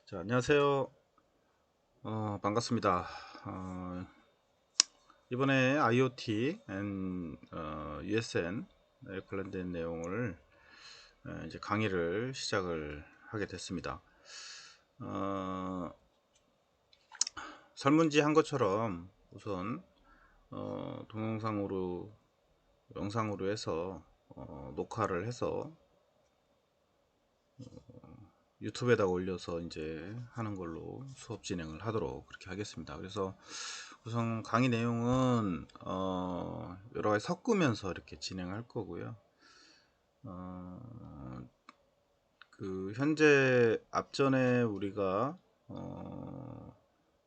자, 안녕하세요. 반갑습니다. 이번에 IoT and USN에 관련된 내용을 이제 강의를 시작을 하게 됐습니다. 설문지 한 것처럼 우선 동영상으로 영상으로 해서 녹화를 해서 유튜브에다가 올려서 이제 하는 걸로 수업 진행을 하도록 그렇게 하겠습니다. 그래서 우선 강의 내용은 여러 가지 섞으면서 이렇게 진행할 거고요. 현재 앞전에 우리가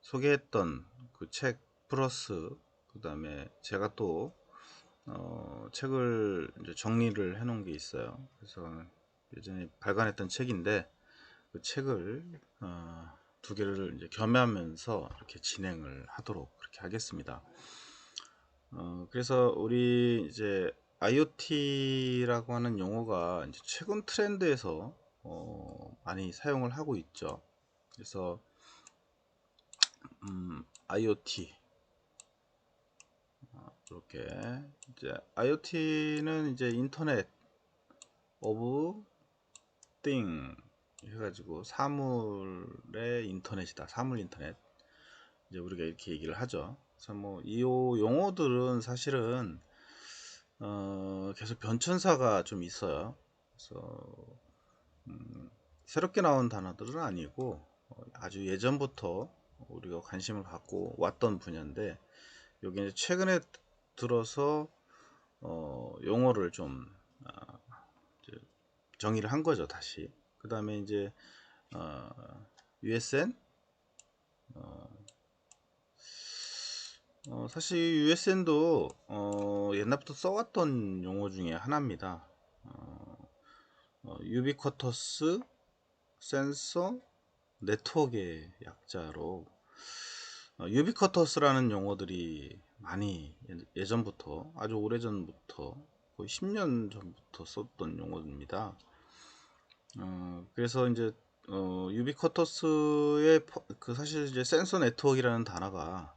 소개했던 그 책 플러스 그 다음에 제가 또 책을 이제 정리를 해 놓은 게 있어요. 그래서 예전에 발간했던 책인데 그 책을 두 개를 이제 겸하면서 이렇게 진행을 하도록 그렇게 하겠습니다. 그래서 우리 이제 IoT라고 하는 용어가 이제 최근 트렌드에서 많이 사용을 하고 있죠. 그래서 IoT 이렇게 이제 IoT는 이제 인터넷 오브 띵 해가지고 사물의 인터넷이다. 사물 인터넷. 이제 우리가 이렇게 얘기를 하죠. 그래서 뭐 이 용어들은 사실은 계속 변천사가 좀 있어요. 그래서 새롭게 나온 단어들은 아니고 아주 예전부터 우리가 관심을 갖고 왔던 분야인데 여기 이제 최근에 들어서 용어를 좀 이제 정의를 한 거죠. 다시. 그 다음에 이제 USN 사실 USN도 옛날부터 써왔던 용어 중에 하나입니다. 유비쿼터스 센서 네트워크의 약자로 유비쿼터스라는 용어들이 많이 예전부터 아주 오래전부터 거의 10년 전부터 썼던 용어입니다. 그래서 이제 유비쿼터스의 그 사실 이제 센서 네트워크라는 단어가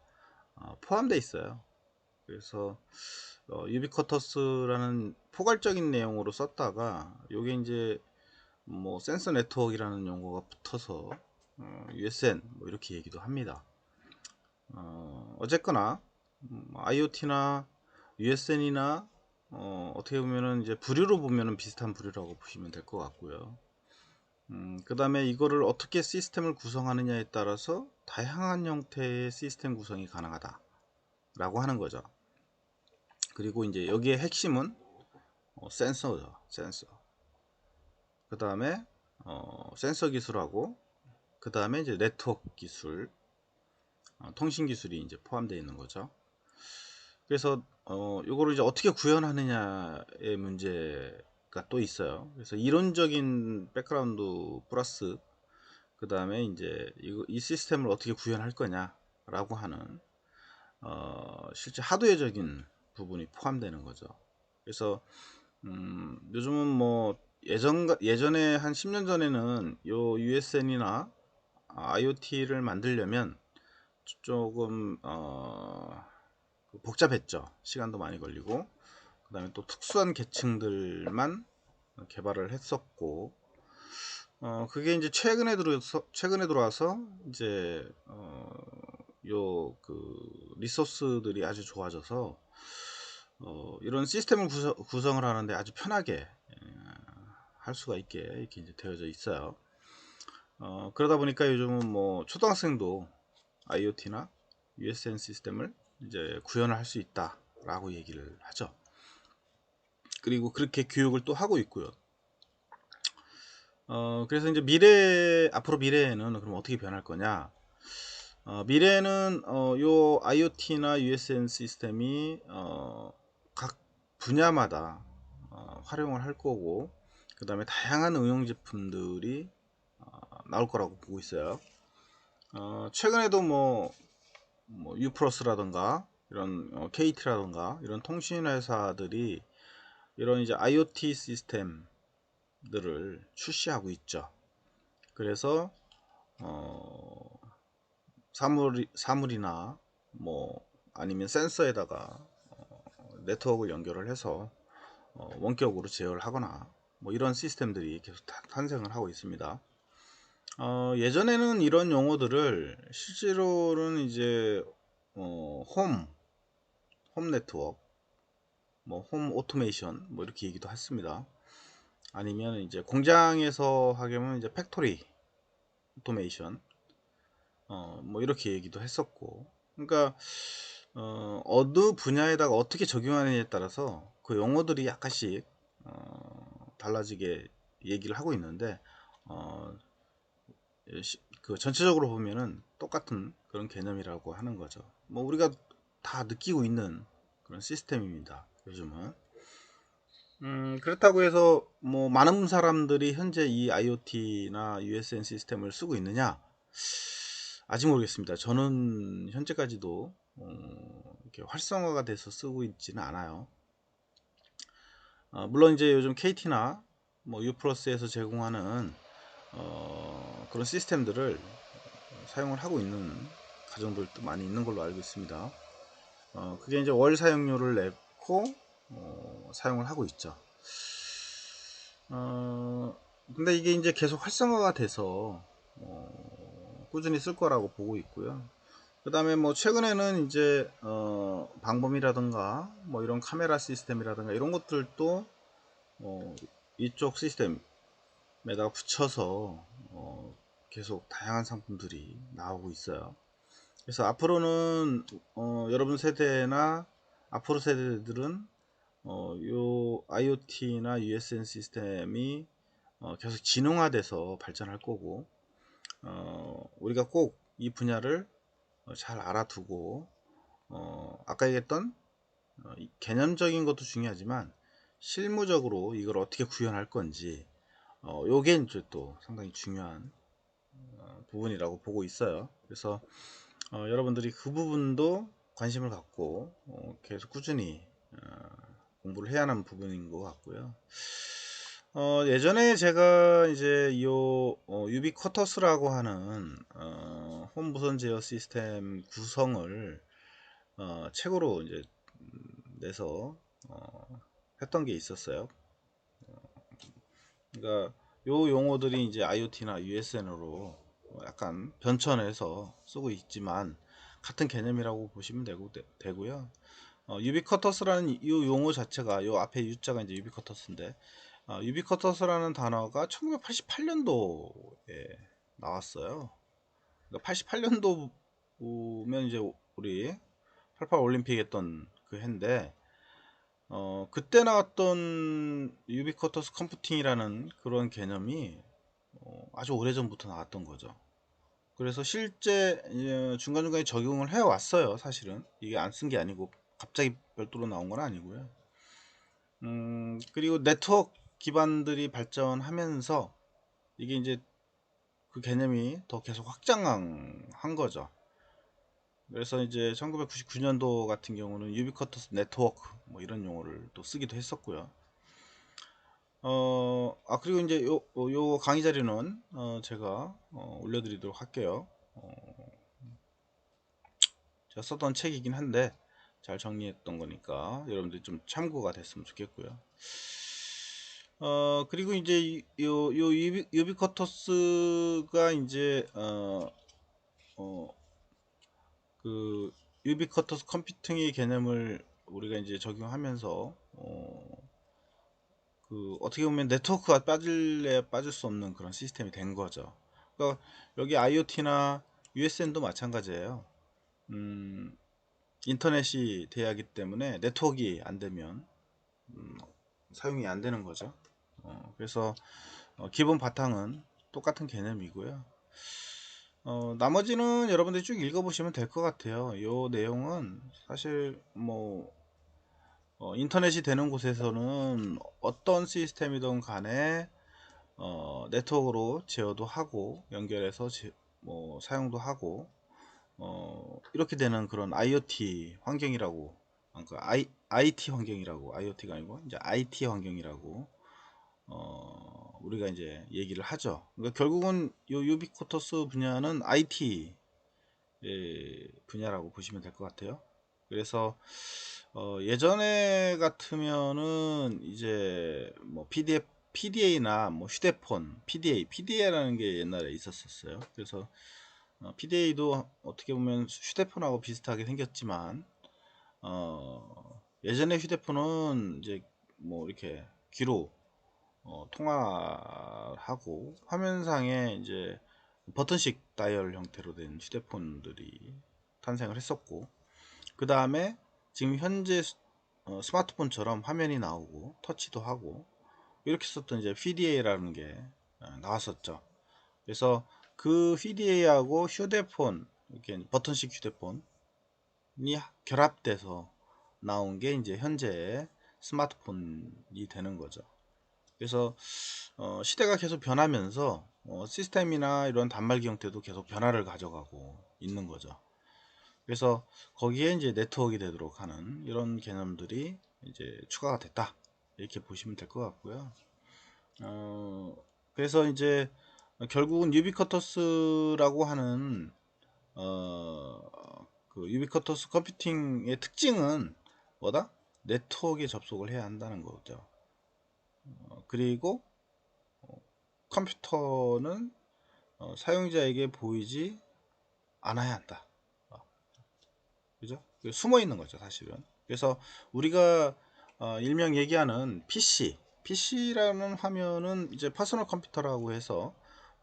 포함되어 있어요. 그래서 유비쿼터스라는 포괄적인 내용으로 썼다가 요게 이제 뭐 센서 네트워크라는 용어가 붙어서 USN 뭐 이렇게 얘기도 합니다. 어쨌거나 IoT나 USN이나 어떻게 보면은 이제 부류로 보면은 비슷한 부류라고 보시면 될 것 같고요. 그 다음에 이거를 어떻게 시스템을 구성하느냐에 따라서 다양한 형태의 시스템 구성이 가능하다 라고 하는 거죠. 그리고 이제 여기에 핵심은 센서죠. 센서. 그 다음에 센서 기술하고 그 다음에 이제 네트워크 기술, 통신 기술이 이제 포함되어 있는 거죠. 그래서 이거를 이제 어떻게 구현하느냐의 문제가 또 있어요. 그래서 이론적인 백그라운드 플러스 그 다음에 이제 이 시스템을 어떻게 구현할 거냐라고 하는 실제 하드웨어적인 부분이 포함되는 거죠. 그래서 요즘은 뭐 예전에 한 10년 전에는 요 USN이나 IoT를 만들려면 조금 복잡했죠. 시간도 많이 걸리고 그 다음에 또 특수한 계층들만 개발을 했었고 그게 이제 최근에 들어와서 이제 요 그 리소스들이 아주 좋아져서 이런 시스템을 구성을 하는데 아주 편하게 할 수가 있게 이렇게 이제 되어져 있어요. 그러다 보니까 요즘은 뭐 초등학생도 IoT나 USN 시스템을 이제 구현을 할 수 있다라고 얘기를 하죠. 그리고 그렇게 교육을 또 하고 있고요. 그래서 이제 앞으로 미래에는 그럼 어떻게 변할 거냐? 미래에는 요 IoT나 USN 시스템이 각 분야마다 활용을 할 거고 그 다음에 다양한 응용 제품들이 나올 거라고 보고 있어요. 최근에도 뭐 유플러스라든가 이런 KT라든가 이런 통신 회사들이 이런 이제 IoT 시스템들을 출시하고 있죠. 그래서 사물이나 뭐 아니면 센서에다가 네트워크를 연결을 해서 원격으로 제어를 하거나 뭐 이런 시스템들이 계속 탄생을 하고 있습니다. 예전에는 이런 용어들을 실제로는 이제 홈 네트워크, 뭐 홈 오토메이션 뭐 이렇게 얘기도 했습니다. 아니면 이제 공장에서 하려면 이제 팩토리 오토메이션 뭐 이렇게 얘기도 했었고, 그러니까 어느 분야에다가 어떻게 적용하느냐에 따라서 그 용어들이 약간씩 달라지게 얘기를 하고 있는데 어, 그 전체적으로 보면은 똑같은 그런 개념이라고 하는 거죠. 뭐 우리가 다 느끼고 있는 그런 시스템입니다. 요즘은. 그렇다고 해서 뭐 많은 사람들이 현재 이 IoT나 USN 시스템을 쓰고 있느냐? 아직 모르겠습니다. 저는 현재까지도 이렇게 활성화가 돼서 쓰고 있지는 않아요. 물론 이제 요즘 KT나 뭐 U+에서 제공하는 그런 시스템들을 사용을 하고 있는 가정들도 많이 있는 걸로 알고 있습니다. 그게 이제 월 사용료를 내고 사용을 하고 있죠. 근데 이게 이제 계속 활성화가 돼서 꾸준히 쓸 거라고 보고 있고요. 그 다음에 뭐 최근에는 이제 방범이라든가 뭐 이런 카메라 시스템이라든가 이런 것들도 이쪽 시스템에다가 붙여서 계속 다양한 상품들이 나오고 있어요. 그래서 앞으로는 여러분 세대나 앞으로 세대들은 요 IoT나 USN 시스템이 계속 진흥화돼서 발전할 거고, 우리가 꼭 이 분야를 잘 알아두고 아까 얘기했던 개념적인 것도 중요하지만 실무적으로 이걸 어떻게 구현할 건지 요게 이제 또 상당히 중요한 부분이라고 보고 있어요. 그래서 여러분들이 그 부분도 관심을 갖고 계속 꾸준히 공부를 해야 하는 부분인 것 같고요. 예전에 제가 이제 요 유비쿼터스라고 하는 홈 무선 제어 시스템 구성을 책으로 이제 내서 했던 게 있었어요. 그러니까 요 용어들이 이제 IoT나 USN으로 약간 변천해서 쓰고 있지만 같은 개념이라고 보시면 되고요. 유비쿼터스라는 이 용어 자체가 요 앞에 U자가 이제 유비쿼터스인데 유비쿼터스라는 단어가 1988년도에 나왔어요. 그러니까 88년도면 이제 우리 88 올림픽 했던 그 해인데 그때 나왔던 유비쿼터스 컴퓨팅이라는 그런 개념이 아주 오래전부터 나왔던 거죠. 그래서 실제 중간중간에 적용을 해 왔어요. 사실은 이게 안 쓴 게 아니고 갑자기 별도로 나온 건 아니고요. 그리고 네트워크 기반들이 발전하면서 이게 이제 그 개념이 더 계속 확장한 거죠. 그래서 이제 1999년도 같은 경우는 유비쿼터스 네트워크 뭐 이런 용어를 또 쓰기도 했었고요. 그리고 이제 요 강의 자료는 제가 올려드리도록 할게요. 제가 썼던 책이긴 한데 잘 정리했던 거니까 여러분들이 좀 참고가 됐으면 좋겠고요. 그리고 이제 요 유비쿼터스가 이제 그 유비쿼터스 컴퓨팅의 개념을 우리가 이제 적용하면서 그 어떻게 보면 네트워크가 빠질래 빠질 수 없는 그런 시스템이 된 거죠. 그러니까 여기 IoT나 USN도 마찬가지예요. 인터넷이 돼야 하기 때문에 네트워크가 안 되면 사용이 안 되는 거죠. 그래서 기본 바탕은 똑같은 개념이고요. 나머지는 여러분들이 쭉 읽어보시면 될 것 같아요. 이 내용은 사실 뭐 인터넷이 되는 곳에서는 어떤 시스템이든 간에 네트워크로 제어도 하고 연결해서 뭐 사용도 하고 이렇게 되는 그런 IoT 환경이라고, 그러니까 IT 환경이라고, IoT가 아니고 이제 IT 환경이라고 우리가 이제 얘기를 하죠. 그러니까 결국은 요 유비쿼터스 분야는 IT 분야라고 보시면 될 것 같아요. 그래서 예전에 같으면은 이제 뭐 PDA나 뭐 휴대폰 PDA라는 게 옛날에 있었어요. 그래서 PDA도 어떻게 보면 휴대폰하고 비슷하게 생겼지만 예전에 휴대폰은 이제 뭐 이렇게 귀로 통화하고 화면상에 이제 버튼식 다이얼 형태로 된 휴대폰들이 탄생을 했었고, 그 다음에 지금 현재 스마트폰처럼 화면이 나오고 터치도 하고 이렇게 썼던 이제 PDA라는 게 나왔었죠. 그래서 그 PDA하고 휴대폰, 이렇게 버튼식 휴대폰이 결합돼서 나온 게 이제 현재 스마트폰이 되는 거죠. 그래서 시대가 계속 변하면서 시스템이나 이런 단말기 형태도 계속 변화를 가져가고 있는 거죠. 그래서 거기에 이제 네트워크가 되도록 하는 이런 개념들이 이제 추가가 됐다, 이렇게 보시면 될 것 같고요. 그래서 이제 결국은 유비쿼터스라고 하는 그 유비쿼터스 컴퓨팅의 특징은 뭐다? 네트워크에 접속을 해야 한다는 거죠. 그리고 컴퓨터는 사용자에게 보이지 않아야 한다. 그죠? 숨어 있는 거죠, 사실은. 그래서 우리가 일명 얘기하는 PC라는 화면은 이제 퍼스널 컴퓨터라고 해서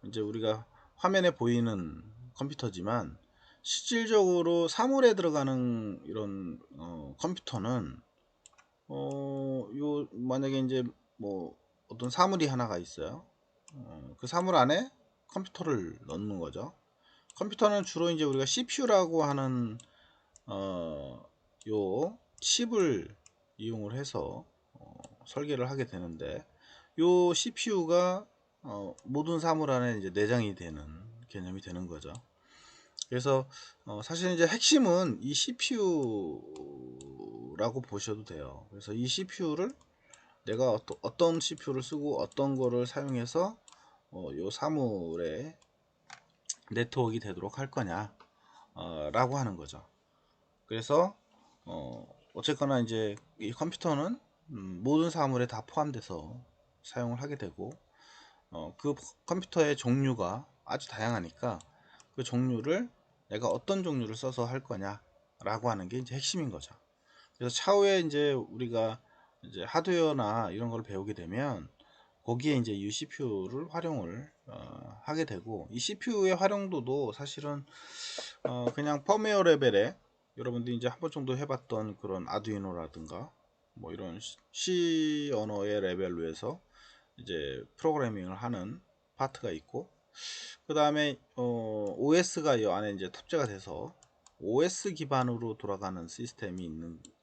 이제 우리가 화면에 보이는 컴퓨터지만, 실질적으로 사물에 들어가는 이런 컴퓨터는 요 만약에 이제 뭐 어떤 사물이 하나가 있어요. 그 사물 안에 컴퓨터를 넣는 거죠. 컴퓨터는 주로 이제 우리가 CPU라고 하는 요 칩을 이용을 해서 설계를 하게 되는데, 요 CPU가 모든 사물 안에 이제 내장이 되는 개념이 되는 거죠. 그래서 사실 이제 핵심은 이 CPU라고 보셔도 돼요. 그래서 이 CPU를 내가 어떤 CPU를 쓰고 어떤 거를 사용해서 요 사물에 네트워크가 되도록 할 거냐 라고 하는 거죠. 그래서 어쨌거나 이제 이 컴퓨터는 모든 사물에 다 포함돼서 사용을 하게 되고, 그 컴퓨터의 종류가 아주 다양하니까 그 종류를 내가 어떤 종류를 써서 할 거냐 라고 하는 게 이제 핵심인 거죠. 그래서 차후에 이제 우리가 이제 하드웨어나 이런 걸 배우게 되면 거기에 이제 이 CPU를 활용을 하게 되고, 이 CPU의 활용도도 사실은 그냥 펌웨어 레벨에 여러분들이 이제 한 번 정도 해봤던 그런 아두이노라든가 뭐 이런 C 언어의 레벨로 해서 이제 프로그래밍을 하는 파트가 있고, 그 다음에 OS가 이 안에 이제 탑재가 돼서 OS 기반으로 돌아가는 시스템이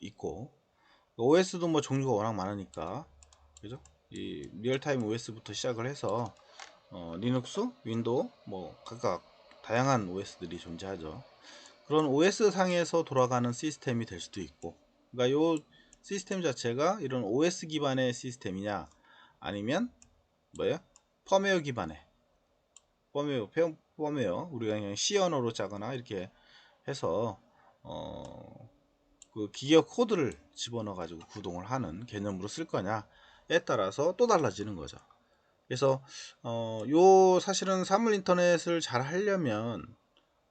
있고, OS도 뭐 종류가 워낙 많으니까, 그죠? 이 리얼타임 OS부터 시작을 해서 리눅스, 윈도우 뭐 각각 다양한 OS들이 존재하죠. 그런 OS 상에서 돌아가는 시스템이 될 수도 있고, 그러니까 요 시스템 자체가 이런 OS 기반의 시스템이냐, 아니면 뭐예요? 펌웨어 기반의 펌웨어 우리가 그냥 C 언어로 짜거나 이렇게 해서 그 기계 코드를 집어넣어 가지고 구동을 하는 개념으로 쓸 거냐에 따라서 또 달라지는 거죠. 그래서 요 사실은 사물 인터넷을 잘 하려면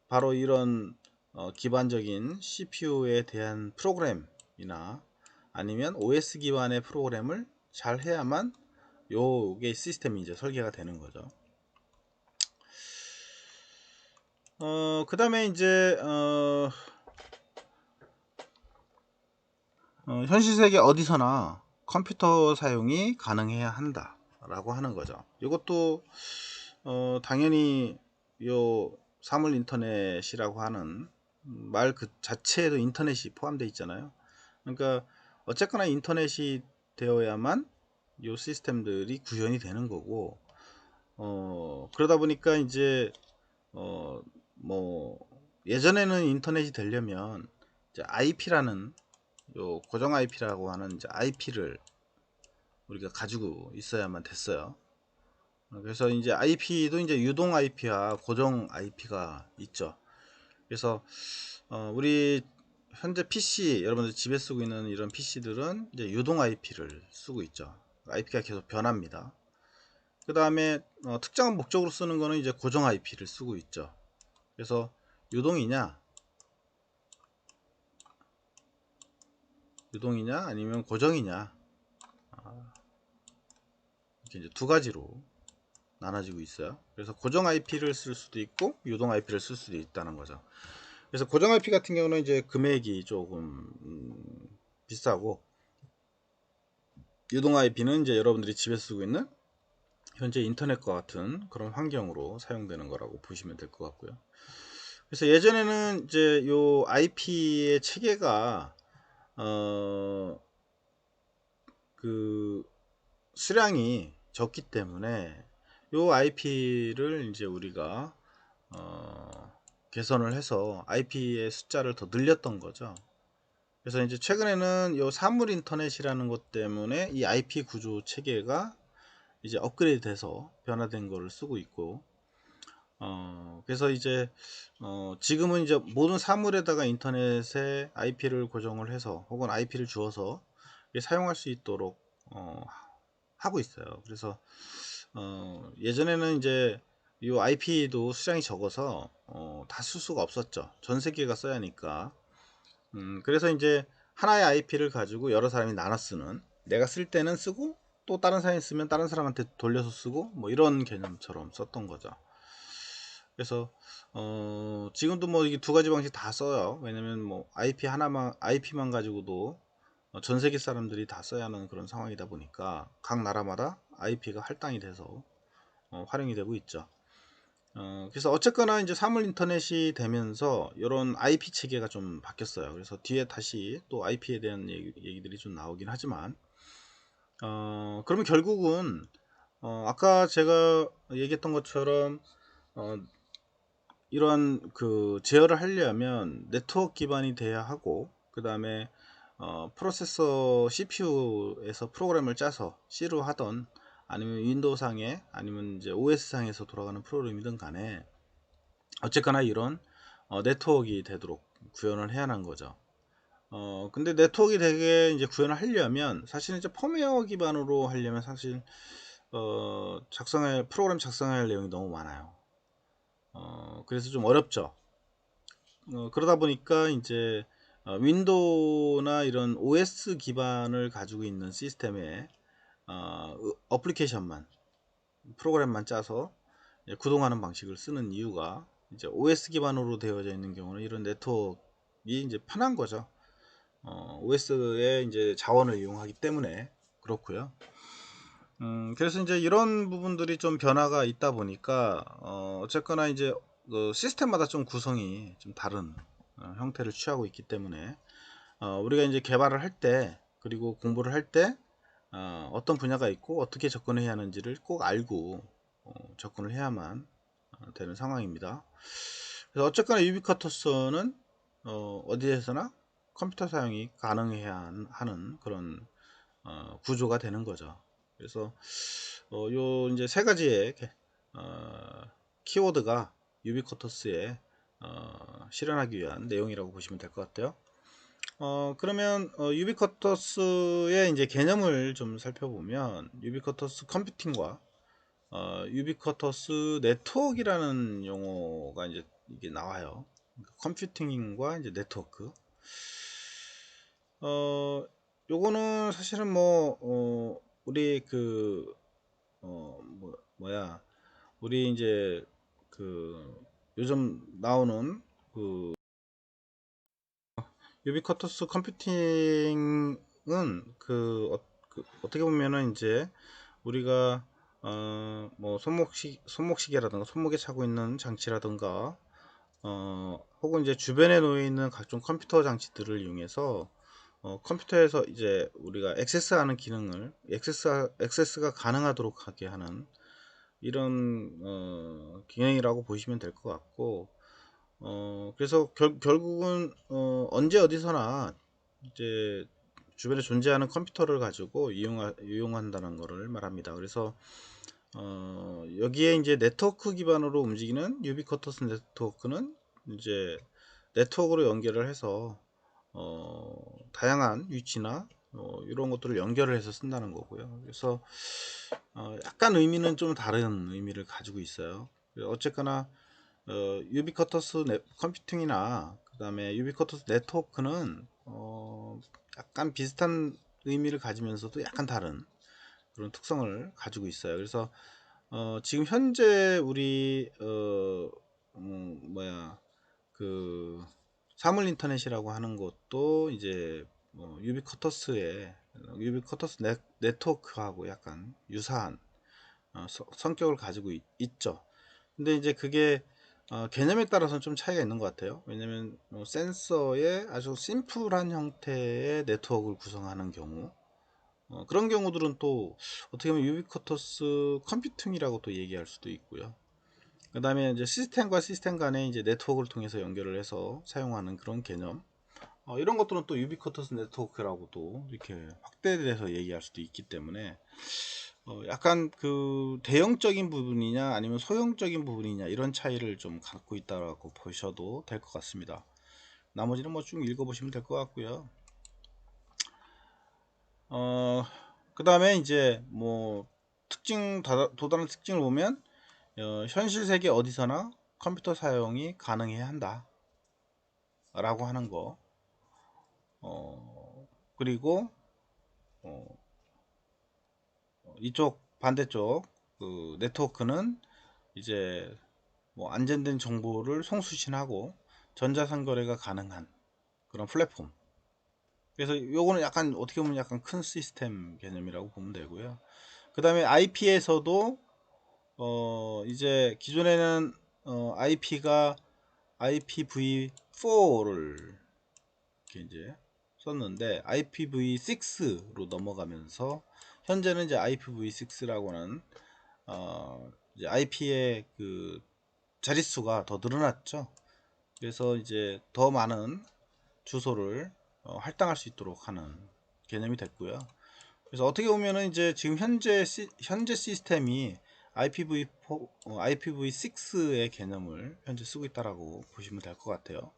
바로 이런 기반적인 CPU에 대한 프로그램이나 아니면 OS 기반의 프로그램을 잘 해야만 요게 시스템이 이제 설계가 되는 거죠. 그 다음에 이제 현실 세계 어디서나 컴퓨터 사용이 가능해야 한다 라고 하는 거죠. 이것도 당연히 요 사물 인터넷이라고 하는 말 그 자체에도 인터넷이 포함되어 있잖아요. 그러니까 어쨌거나 인터넷이 되어야만 요 시스템들이 구현이 되는 거고, 그러다 보니까 이제 뭐 예전에는 인터넷이 되려면 이제 IP라는 요 고정 IP라고 하는 이제 IP를 우리가 가지고 있어야만 됐어요. 그래서 이제 IP도 이제 유동 IP와 고정 IP가 있죠. 그래서 우리 현재 PC 여러분들 집에 쓰고 있는 이런 PC들은 이제 유동 IP를 쓰고 있죠. IP가 계속 변합니다. 그 다음에 특정한 목적으로 쓰는 거는 이제 고정 IP를 쓰고 있죠. 그래서 유동이냐 아니면 고정이냐, 이렇게 이제 두 가지로 나눠지고 있어요. 그래서 고정 IP를 쓸 수도 있고 유동 IP를 쓸 수도 있다는 거죠. 그래서 고정 IP 같은 경우는 이제 금액이 조금 비싸고, 유동 IP는 이제 여러분들이 집에 쓰고 있는 현재 인터넷과 같은 그런 환경으로 사용되는 거라고 보시면 될 것 같고요. 그래서 예전에는 이제 요 IP의 체계가 그 수량이 적기 때문에 요 IP를 이제 우리가 개선을 해서 IP의 숫자를 더 늘렸던 거죠. 그래서 이제 최근에는 요 사물 인터넷이라는 것 때문에 이 IP 구조 체계가 이제 업그레이드 돼서 변화된 거를 쓰고 있고, 그래서 이제 지금은 이제 모든 사물에다가 인터넷에 IP를 고정을 해서 혹은 IP를 주어서 사용할 수 있도록 하고 있어요. 그래서 예전에는 이제 이 IP도 수량이 적어서 다 쓸 수가 없었죠. 전 세계가 써야 하니까. 그래서 이제 하나의 IP를 가지고 여러 사람이 나눠 쓰는, 내가 쓸 때는 쓰고 또 다른 사람이 쓰면 다른 사람한테 돌려서 쓰고 뭐 이런 개념처럼 썼던 거죠. 그래서 지금도 뭐 이게 두 가지 방식 다 써요. 왜냐면 뭐 IP만 가지고도 전 세계 사람들이 다 써야 하는 그런 상황이다 보니까 각 나라마다 IP가 할당이 돼서 활용이 되고 있죠. 그래서 어쨌거나 이제 사물 인터넷이 되면서 이런 IP 체계가 좀 바뀌었어요. 그래서 뒤에 다시 또 IP에 대한 얘기들이 좀 나오긴 하지만, 그러면 결국은 아까 제가 얘기했던 것처럼 이러한 그 제어를 하려면 네트워크 기반이 돼야 하고, 그 다음에 프로세서 CPU에서 프로그램을 짜서 C로 하던 아니면 윈도우 상에 아니면 이제 OS 상에서 돌아가는 프로그램이든 간에 어쨌거나 이런 네트워크가 되도록 구현을 해야 하는 거죠. 근데 네트워크가 되게 이제 구현을 하려면 사실은 이제 펌웨어 기반으로 하려면 사실 프로그램 작성해야 할 내용이 너무 많아요. 그래서 좀 어렵죠. 그러다 보니까 이제 윈도우나 이런 OS 기반을 가지고 있는 시스템에 어플리케이션만, 프로그램만 짜서 구동하는 방식을 쓰는 이유가, 이제 OS 기반으로 되어져 있는 경우는 이런 네트워크가 이제 편한 거죠. OS의 이제 자원을 이용하기 때문에 그렇고요. 그래서 이제 이런 부분들이 좀 변화가 있다 보니까 어쨌거나 이제 시스템마다 좀 구성이 좀 다른 형태를 취하고 있기 때문에 우리가 이제 개발을 할 때, 그리고 공부를 할 때 어떤 분야가 있고 어떻게 접근해야 하는지를 꼭 알고 접근을 해야만 되는 상황입니다. 그래서 어쨌거나 유비쿼터스는 어디에서나 컴퓨터 사용이 가능해야 하는 그런 구조가 되는 거죠. 그래서 요 이제 세 가지의 키워드가 유비쿼터스에 실현하기 위한 내용이라고 보시면 될 것 같아요. 그러면 유비쿼터스의 이제 개념을 좀 살펴보면, 유비쿼터스 컴퓨팅과 유비쿼터스 네트워크라는 용어가 이제 이게 나와요. 컴퓨팅과 이제 네트워크. 요거는 사실은 뭐 우리 뭐야, 우리 이제 그 요즘 나오는 유비쿼터스 컴퓨팅은 어떻게 보면은 이제 우리가 뭐 손목시계라든가 손목에 차고 있는 장치라든가 혹은 이제 주변에 놓여 있는 각종 컴퓨터 장치들을 이용해서 컴퓨터에서 이제 우리가 액세스하는 기능을 액세스가 가능하도록 하게 하는 이런 기능이라고 보시면 될 것 같고, 그래서 결국은 언제 어디서나 이제 주변에 존재하는 컴퓨터를 가지고 이용한다는 것을 말합니다. 그래서 여기에 이제 네트워크 기반으로 움직이는 유비쿼터스 네트워크는 이제 네트워크로 연결을 해서 다양한 위치나 이런 것들을 연결을 해서 쓴다는 거고요. 그래서 약간 의미는 좀 다른 의미를 가지고 있어요. 어쨌거나 유비쿼터스 컴퓨팅이나 그 다음에 유비쿼터스 네트워크는 약간 비슷한 의미를 가지면서도 약간 다른 그런 특성을 가지고 있어요. 그래서 지금 현재 우리 그 사물 인터넷이라고 하는 것도 이제 유비쿼터스 네트워크하고 약간 유사한 성격을 가지고 있죠. 근데 이제 그게 개념에 따라서는 좀 차이가 있는 것 같아요. 왜냐면 센서의 아주 심플한 형태의 네트워크를 구성하는 경우, 그런 경우들은 또 어떻게 보면 유비쿼터스 컴퓨팅이라고 또 얘기할 수도 있고요. 그 다음에 이제 시스템과 시스템 간에 이제 네트워크를 통해서 연결을 해서 사용하는 그런 개념, 이런 것들은 또 유비쿼터스 네트워크라고도 이렇게 확대돼서 얘기할 수도 있기 때문에 약간 그 대형적인 부분이냐 아니면 소형적인 부분이냐 이런 차이를 좀 갖고 있다고 보셔도 될 것 같습니다. 나머지는 뭐 쭉 읽어보시면 될 것 같고요. 그 다음에 이제 뭐 도달한 특징을 보면 현실 세계 어디서나 컴퓨터 사용이 가능해야 한다 라고 하는 거, 그리고 이쪽 반대쪽 그 네트워크는 이제 뭐 안전된 정보를 송수신하고 전자상거래가 가능한 그런 플랫폼. 그래서 요거는 약간 어떻게 보면 약간 큰 시스템 개념이라고 보면 되고요. 그 다음에 IP에서도 이제 기존에는 IP가 IPv4를 이렇게 이제 썼는데 IPv6로 넘어가면서 현재는 이제 IPv6라고는 이제 IP의 그 자릿수가 더 늘어났죠. 그래서 이제 더 많은 주소를 할당할 수 있도록 하는 개념이 됐고요. 그래서 어떻게 보면은 이제 지금 현재 시스템이 IPv6의 개념을 현재 쓰고 있다라고 보시면 될 것 같아요.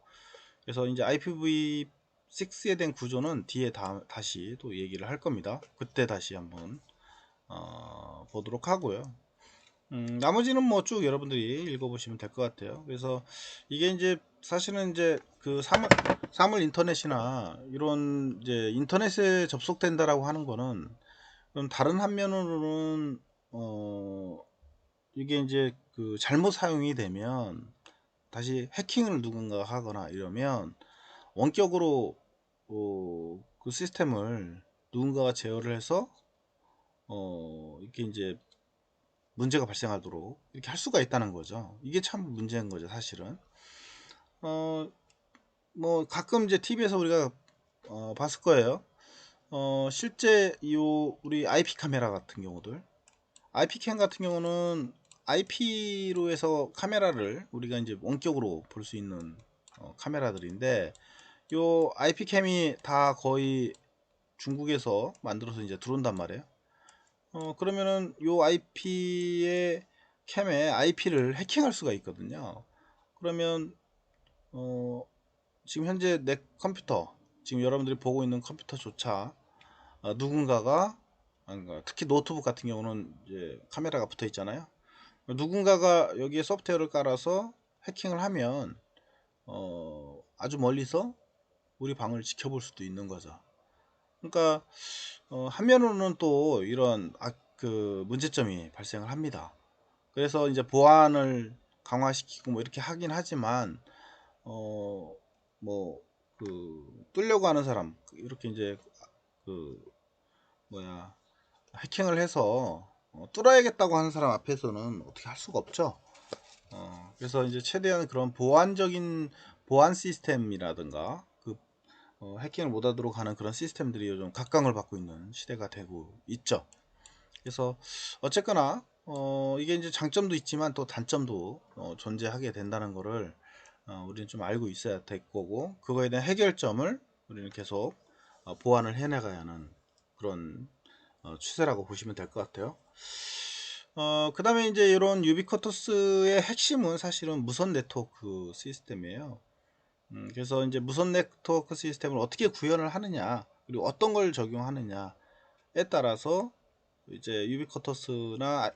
그래서 이제 IPv6에 대한 구조는 뒤에 다시 또 얘기를 할 겁니다. 그때 다시 한번 보도록 하고요. 나머지는 뭐 쭉 여러분들이 읽어보시면 될 것 같아요. 그래서 이게 이제 사실은 이제 그 사물 인터넷이나 이런 이제 인터넷에 접속된다라고 하는 거는 그럼 다른 한면으로는 이게 이제 그 잘못 사용이 되면 다시 해킹을 누군가 하거나 이러면 원격으로 그 시스템을 누군가가 제어를 해서 이렇게 이제 문제가 발생하도록 이렇게 할 수가 있다는 거죠. 이게 참 문제인 거죠, 사실은. 뭐 가끔 이제 TV에서 우리가 봤을 거예요. 실제 우리 IP 카메라 같은 경우들, IP 캠 같은 경우는 IP로 해서 카메라를 우리가 이제 원격으로 볼 수 있는 카메라들인데, 요 IP 캠이 다 거의 중국에서 만들어서 이제 들어온단 말이에요. 그러면은 요 IP의 캠에 IP를 해킹할 수가 있거든요. 그러면 지금 현재 내 컴퓨터, 지금 여러분들이 보고 있는 컴퓨터조차 누군가가, 특히 노트북 같은 경우는 이제 카메라가 붙어 있잖아요. 누군가가 여기에 소프트웨어를 깔아서 해킹을 하면 아주 멀리서 우리 방을 지켜볼 수도 있는 거죠. 그러니까 한면으로는 또 이런 그 문제점이 발생을 합니다. 그래서 이제 보안을 강화시키고 뭐 이렇게 하긴 하지만 뭐 그 뚫려고 하는 사람, 이렇게 이제 그 해킹을 해서 뚫어야겠다고 하는 사람 앞에서는 어떻게 할 수가 없죠. 그래서 이제 최대한 그런 보안적인 보안 시스템이라든가 그 해킹을 못하도록 하는 그런 시스템들이 요즘 각광을 받고 있는 시대가 되고 있죠. 그래서 어쨌거나 이게 이제 장점도 있지만 또 단점도 존재하게 된다는 거를 우리는 좀 알고 있어야 될 거고, 그거에 대한 해결점을 우리는 계속 보완을 해나가야 하는 그런 추세라고 보시면 될 것 같아요. 그 다음에 이제 이런 유비쿼터스의 핵심은 사실은 무선 네트워크 시스템이에요. 그래서 이제 무선 네트워크 시스템을 어떻게 구현을 하느냐, 그리고 어떤 걸 적용하느냐에 따라서 이제 유비쿼터스나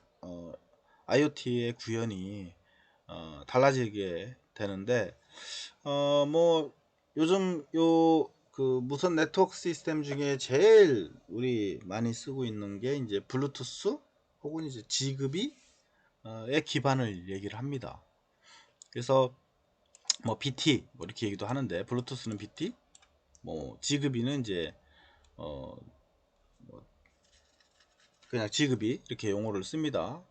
IoT의 구현이 달라지게 되는데, 뭐 요즘 요 그 무선 네트워크 시스템 중에 제일 우리 많이 쓰고 있는 게 이제 블루투스 혹은 이제 지그비의 기반을 얘기를 합니다. 그래서 뭐 BT 뭐 이렇게 얘기도 하는데, 블루투스는 BT, 뭐 지그비는 이제 뭐 그냥 지그비 이렇게 용어를 씁니다.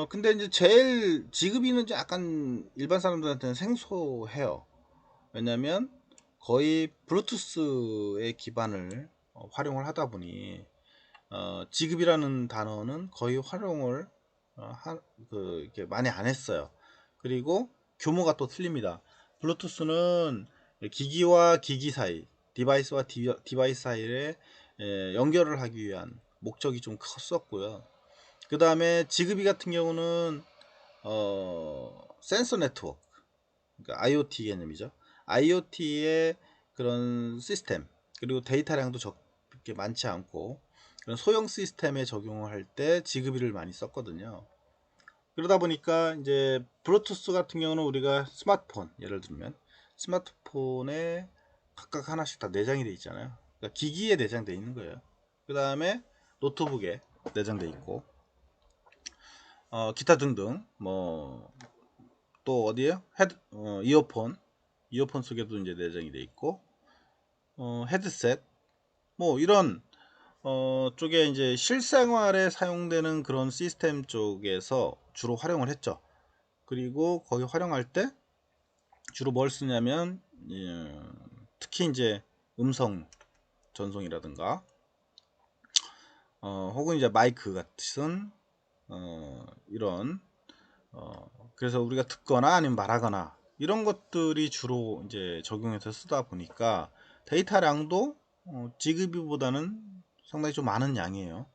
근데 이제 제일 지그비는 약간 일반 사람들한테는 생소해요. 왜냐면 거의 블루투스의 기반을 활용을 하다 보니 지급이라는 단어는 거의 활용을 이렇게 많이 안 했어요. 그리고 규모가 또 틀립니다. 블루투스는 기기와 기기 사이, 디바이스와 디바이스 사이에 연결을 하기 위한 목적이 좀 컸었고요. 그 다음에 지그비 같은 경우는 센서 네트워크, 그러니까 IoT 개념이죠. IoT의 그런 시스템, 그리고 데이터량도 적게 많지 않고 그런 소형 시스템에 적용을 할 때 지그비를 많이 썼거든요. 그러다 보니까 이제 블루투스 같은 경우는 우리가 스마트폰, 예를 들면 스마트폰에 각각 하나씩 다 내장이 돼 있잖아요. 그러니까 기기에 내장돼 있는 거예요. 그 다음에 노트북에 내장돼 있고, 기타 등등 뭐 또 어디에요? 이어폰 속에도 이제 내장이 돼 있고, 헤드셋 뭐 이런 쪽에 이제 실생활에 사용되는 그런 시스템 쪽에서 주로 활용을 했죠. 그리고 거기 활용할 때 주로 뭘 쓰냐면 특히 이제 음성 전송이라든가 혹은 이제 마이크 같은 이런 그래서 우리가 듣거나 아니면 말하거나 이런 것들이 주로 이제 적용해서 쓰다 보니까 데이터량도 지급비보다는 상당히 좀 많은 양이에요.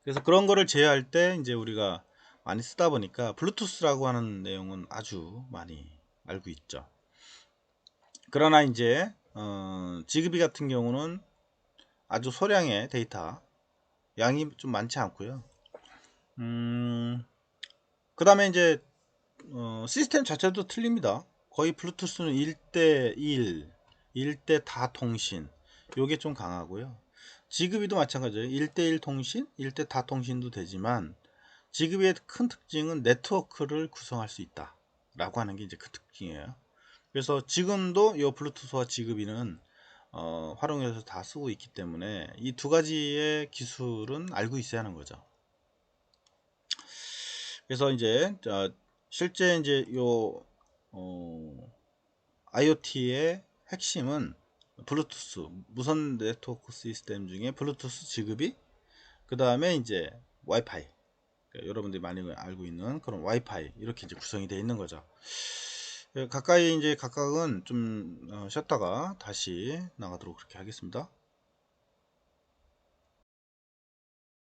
그래서 그런 거를 제어할 때 이제 우리가 많이 쓰다 보니까 블루투스라고 하는 내용은 아주 많이 알고 있죠. 그러나 이제 지급비 같은 경우는 아주 소량의 데이터 양이 좀 많지 않고요. 그 다음에 이제 시스템 자체도 틀립니다. 거의 블루투스는 1대1, 1대 다 통신, 요게 좀 강하고요. 지그비도 마찬가지예요. 1대1 통신, 1대 다 통신도 되지만 지그비의 큰 특징은 네트워크를 구성할 수 있다 라고 하는 게 이제 그 특징이에요. 그래서 지금도 이 블루투스와 지그비는 활용해서 다 쓰고 있기 때문에 이 두 가지의 기술은 알고 있어야 하는 거죠. 그래서 이제 실제 이제 요 IoT의 핵심은 블루투스 무선 네트워크 시스템 중에 블루투스 지급이, 그 다음에 이제 와이파이, 그러니까 여러분들이 많이 알고 있는 그런 와이파이, 이렇게 이제 구성이 되어 있는 거죠. 가까이 이제 각각은 좀 쉬었다가 다시 나가도록 그렇게 하겠습니다.